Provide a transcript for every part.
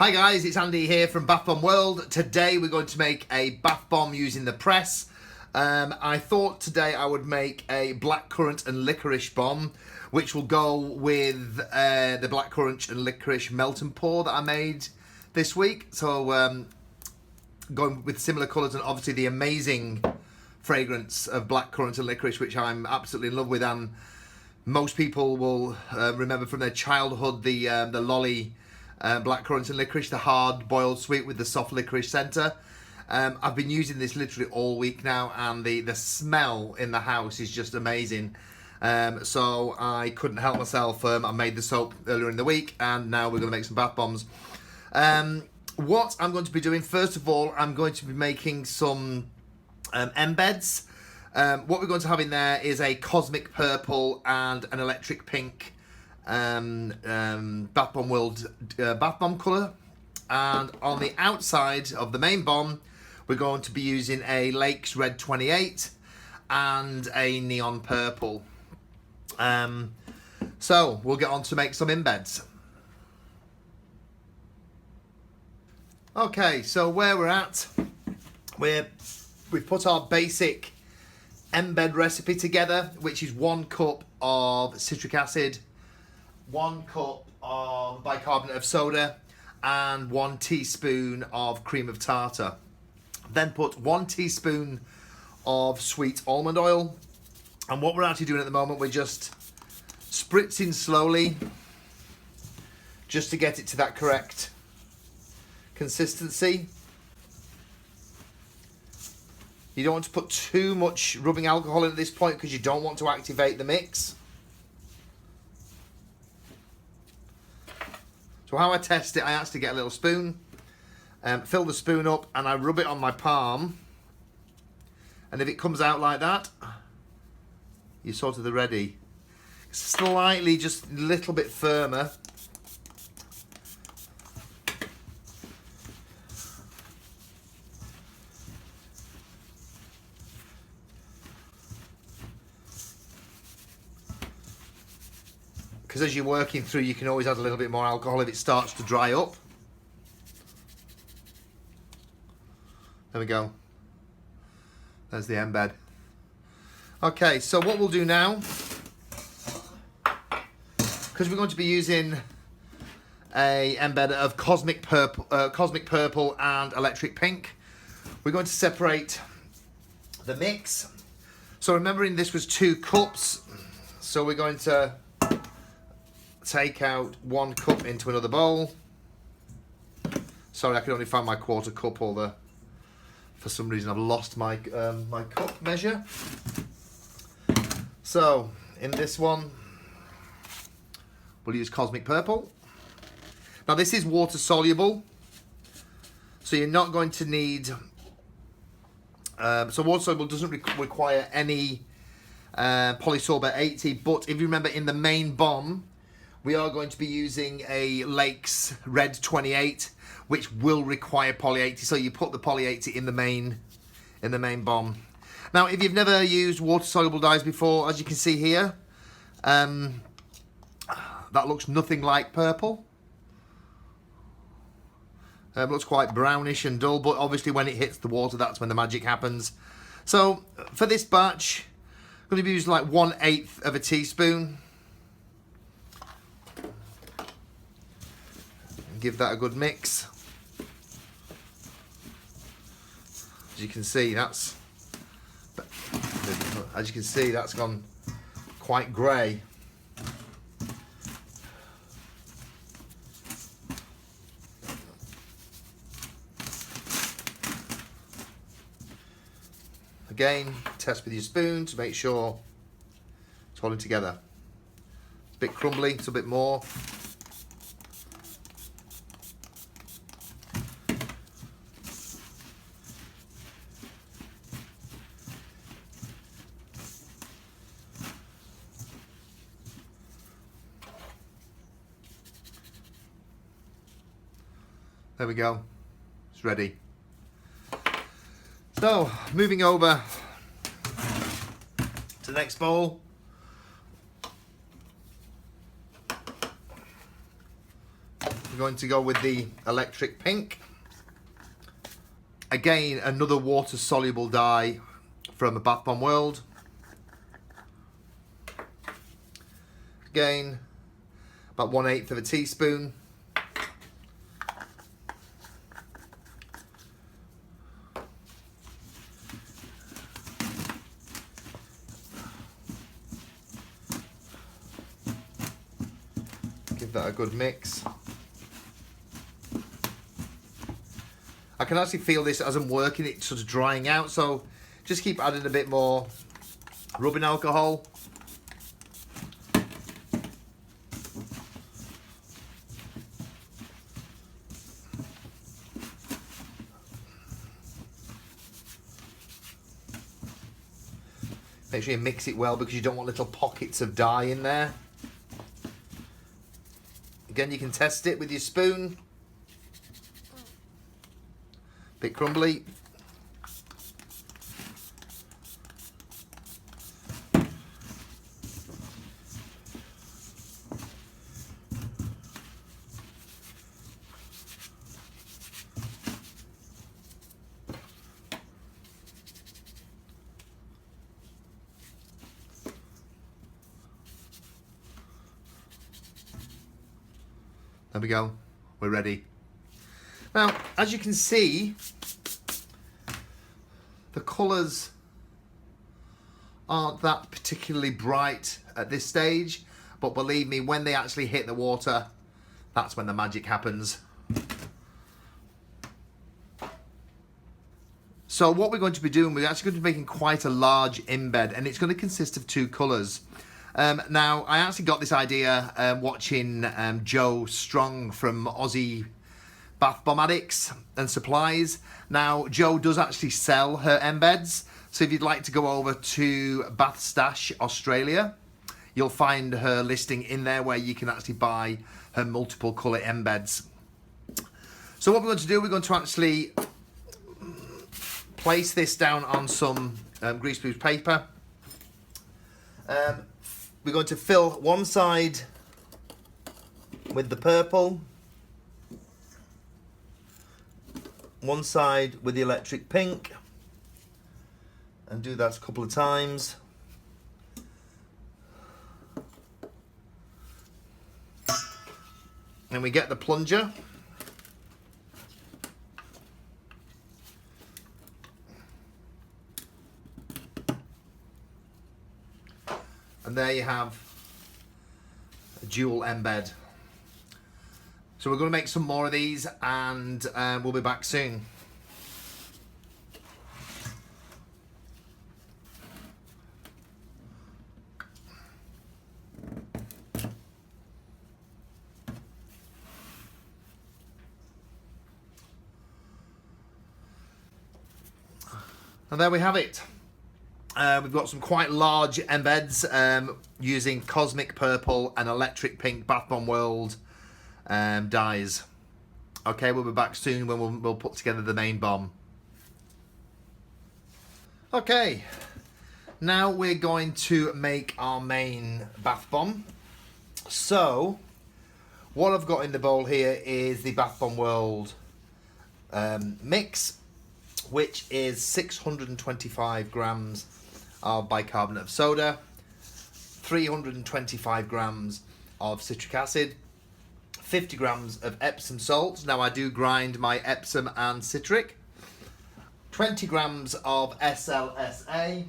Hi guys, it's Andy here from Bath Bomb World. Today we're going to make a bath bomb using the press. I thought today I would make a blackcurrant and licorice bomb, which will go with the blackcurrant and licorice melt and pour that I made this week. So going with similar colours and obviously the amazing fragrance of blackcurrant and licorice, which I'm absolutely in love with, and most people will remember from their childhood the lolly blackcurrant and licorice, the hard boiled sweet with the soft licorice centre. I've been using this literally all week now, and the smell in the house is just amazing. So I couldn't help myself. I made the soap earlier in the week, and now we're going to make some bath bombs. What I'm going to be doing, first of all, I'm going to be making some embeds. What we're going to have in there is a cosmic purple and an electric pink Bath Bomb World bath bomb colour, and on the outside of the main bomb we're going to be using a Lakes Red 28 and a neon purple. So we'll get on to make some embeds. Okay, so where we're at, we've put our basic embed recipe together, which is 1 cup of citric acid, 1 cup of Bicarbanate of Soda, and 1 teaspoon of Creme of Tartar. Then put 1 teaspoon of Sweet Almond Oil. And what we're actually doing at the moment, we're just spritzing slowly just to get it to that correct consistency. You don't want to put too much rubbing alcohol in at this point because you don't want to activate the mix. So how I test it, I actually get a little spoon, fill the spoon up, and I rub it on my palm. And if it comes out like that, you're sort of ready. Slightly, just a little bit firmer. Because as you're working through, you can always add a little bit more alcohol if it starts to dry up. There we go. There's the embed. Okay, so what we'll do now, because we're going to be using a embed of cosmic purple and electric pink, we're going to separate the mix. So remembering this was 2 cups, so we're going to take out 1 cup into another bowl. Sorry, I can only find my 1/4 cup, although for some reason I've lost my my cup measure. So in this one we'll use cosmic purple. Now this is water soluble, so you're not going to need so water soluble doesn't require any Polysorbate 80, but if you remember in the main bomb we are going to be using a Lakes Red 28, which will require Poly 80. So you put the Poly 80 in the main bomb. Now, if you've never used water-soluble dyes before, as you can see here, that looks nothing like purple. Looks quite brownish and dull, but obviously when it hits the water, that's when the magic happens. So for this batch, I'm going to be using like 1/8 of a teaspoon. Give that a good mix. As you can see, that's gone quite grey. Again, test with your spoon to make sure it's holding together. It's a bit crumbly, it's a bit more. There we go, it's ready. So, moving over to the next bowl. going to go with the electric pink. Again, another water-soluble dye from a Bath Bomb World. Again, about 1/8 of a teaspoon. Give that a good mix. I can actually feel this as I'm working it sort of drying out, so just keep adding a bit more rubbing alcohol. Make sure you mix it well because you don't want little pockets of dye in there. Again, you can test it with your spoon. Bit crumbly. There we go, we're ready. Now, as you can see, the colours aren't that particularly bright at this stage, but believe me, when they actually hit the water, that's when the magic happens. So what we're going to be doing, we're actually going to be making quite a large embed, and it's going to consist of 2 colours. Now, I actually got this idea watching Joe Strong from Aussie Bath Bomb Addicts and Supplies. Now, Joe does actually sell her embeds, so if you'd like to go over to Bath Stash Australia, you'll find her listing in there where you can actually buy her multiple colour embeds. So what we're going to do, we're going to actually place this down on some greaseproof paper. We're going to fill one side with the purple, one side with the electric pink, and do that a couple of times. And we get the plunger. And there you have a dual embed. So we're going to make some more of these, and we'll be back soon. And there we have it. We've got some quite large embeds using Cosmic Purple and Electric Pink Bath Bomb World dyes. Okay, we'll be back soon when we'll put together the main bomb. Okay, now we're going to make our main bath bomb. So, what I've got in the bowl here is the Bath Bomb World mix, which is 625 grams of bicarbonate of soda, 325 grams of citric acid, 50 grams of Epsom salts. Now I do grind my Epsom and citric. 20 grams of SLSA,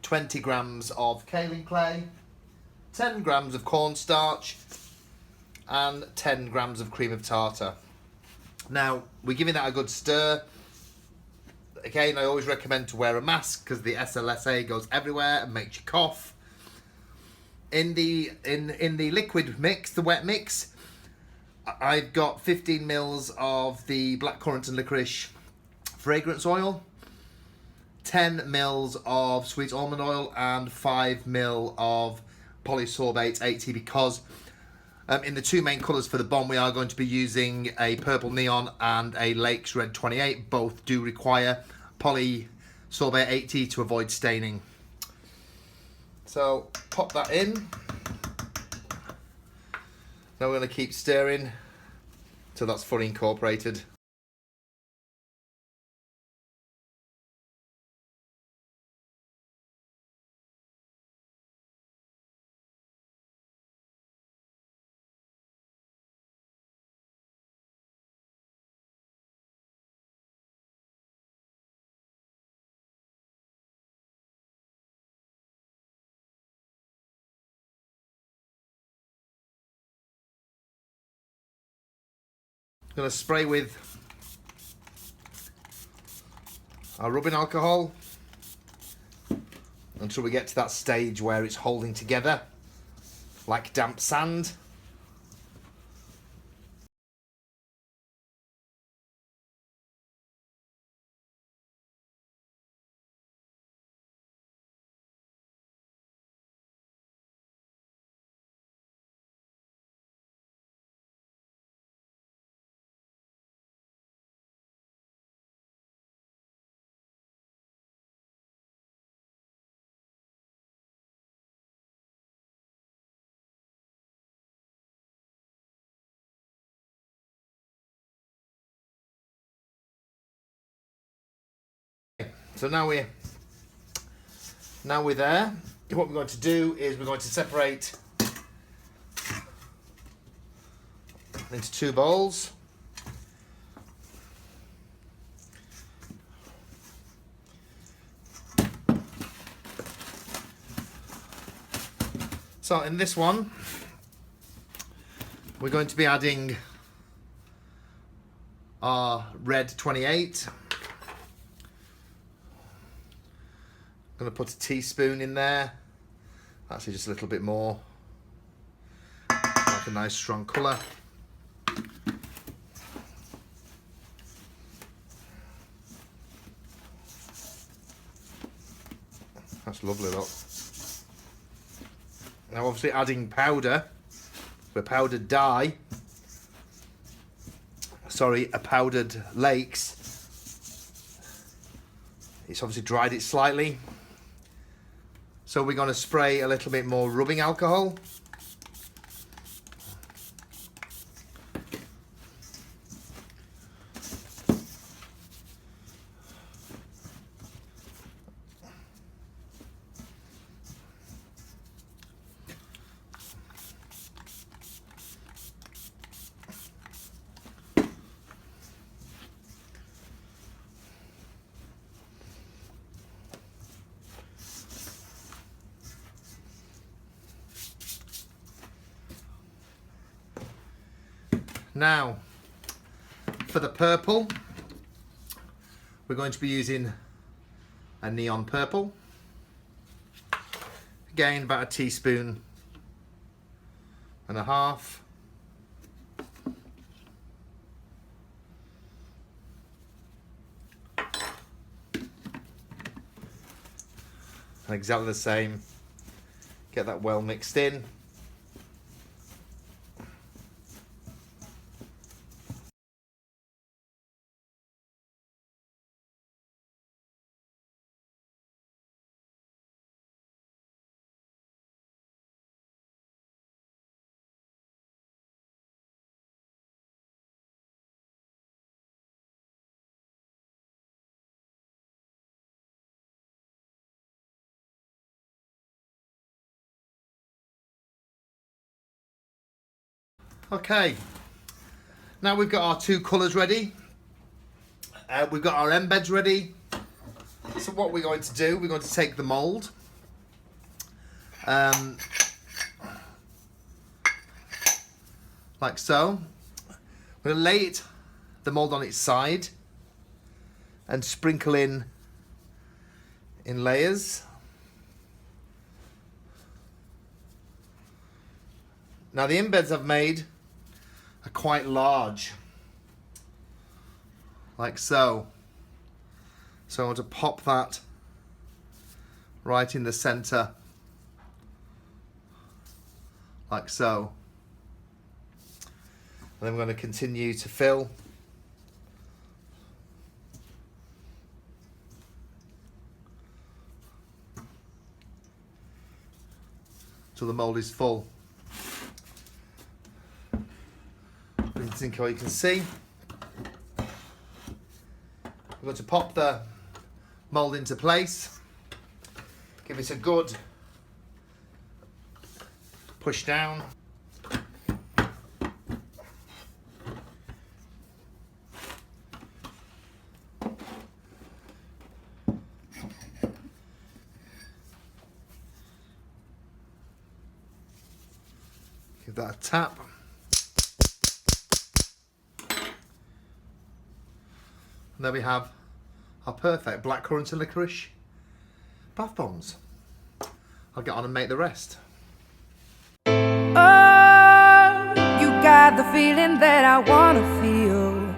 20 grams of Kaolin Clay, 10 grams of cornstarch, and 10 grams of Creme of Tartar. Now we're giving that a good stir. Again, I always recommend to wear a mask because the SLSA goes everywhere and makes you cough. In the liquid mix, the wet mix, I've got 15 mils of the blackcurrant and licorice fragrance oil, 10 mils of sweet almond oil, and 5 mil of Polysorbate 80, because in the 2 main colours for the bomb we are going to be using a purple neon and a Lakes Red 28. Both do require Polysorbate 80 to avoid staining. So pop that in. Now we're going to keep stirring so that's fully incorporated. I'm going to spray with our rubbing alcohol until we get to that stage where it's holding together like damp sand. So now we're there. What we're going to do is we're going to separate into 2 bowls. So in this one, we're going to be adding our red 28. I'm going to put a teaspoon in there, actually just a little bit more, like a nice strong colour. That's lovely, look. Now obviously adding powder, a powdered dye, sorry, a powdered lakes, it's obviously dried it slightly. So we're going to spray a little bit more rubbing alcohol. Now, for the purple, we're going to be using a neon purple. Again, about a teaspoon and a half. And exactly the same. Get that well mixed in. Okay, now we've got our 2 colours ready. We've got our embeds ready. So what we're going to do, we're going to take the mould. Like so. We're going to lay the mould on its side and sprinkle in layers. Now the embeds I've made are quite large, like so. So I want to pop that right in the centre, like so. And then we're going to continue to fill till the mould is full. spritzing coil, you can see. We're going to pop the mould into place. Give it a good push down. Give that a tap. And there we have our perfect blackcurrant and licorice bath bombs. I'll get on and make the rest. Oh, you got the feeling that I wanna feel.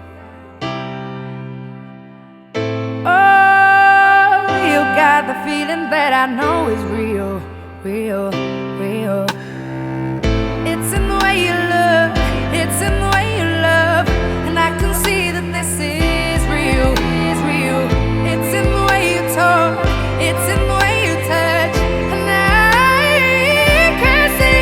Oh, you got the feeling that I know is real, real, real. It's in the way you look, it's in the way you love, and I can see that this is real, is real. It's in the way you talk, it's in the way you touch, and I can see,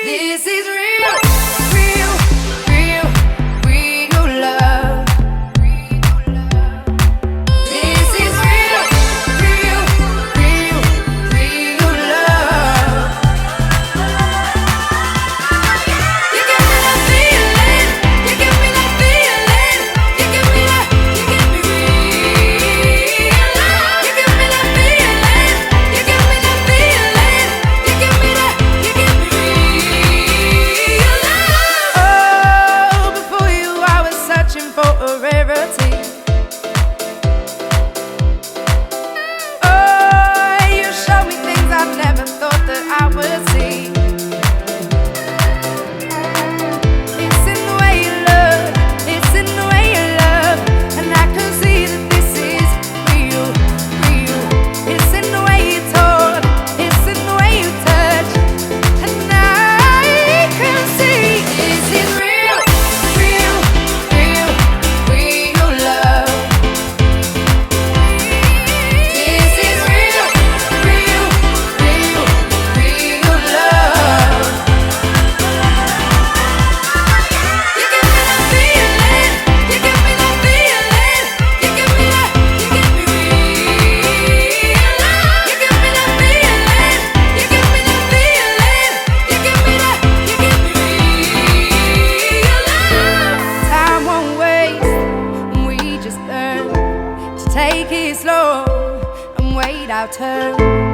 this is real, real, real, real love. This is real, real, real, real love. You give me that feeling, you give me that feeling, you give me that, you give me real love. You give me that feeling, you give me that feeling, you give me that, you give me real love. Oh, before you I was searching for a rarity. Oh, you showed me things I never thought that I would see. It's in the way you look, it's in the way you love, and I can see that this is real, real. It's in the way you talk, it's in the way you touch, and I can see this is real, real, real, real love. This is real, real, real, real love. You give me that feeling, you give me that feeling, you give me that, you give me real love. You give me that feeling, you give me that feeling, you give me that, you give me real love. Time won't waste, we just learn to take it slow and wait our turn.